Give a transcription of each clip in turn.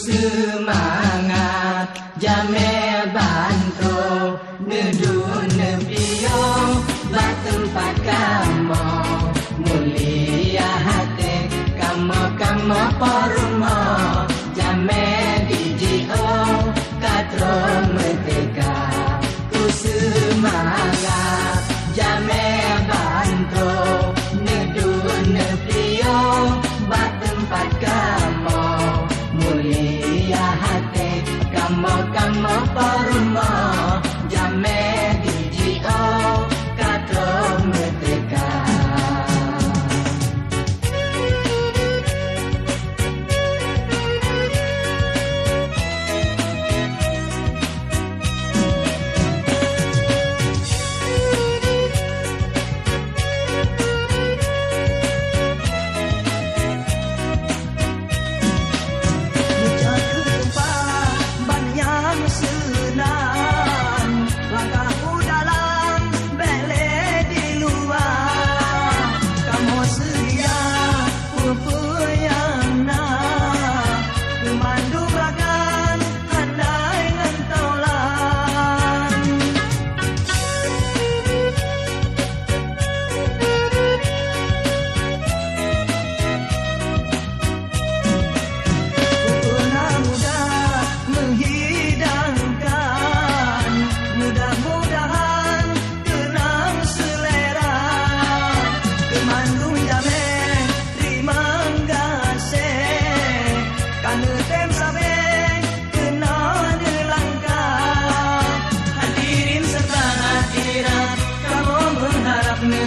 semangat jamel bantu nedun nebio bak tempat kamu mulia hati kamu parumo jamel dijio katro merdeka ku semangat jamel bantu nedun nebio bak tempat kamu mulia hati kamu parumo jamel dijio katro merdeka.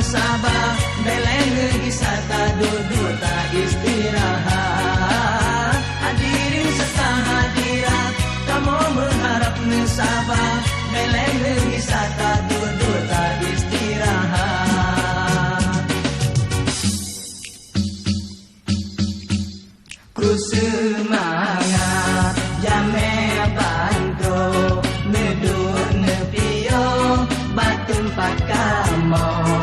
Sabah beleng wisata duduk tak istirahat hadirin serta hadirat kamu mengharap Sabah beleng wisata duduk tak istirahat. Ku semangat jamel bantu nedun nebio bak tempat kamu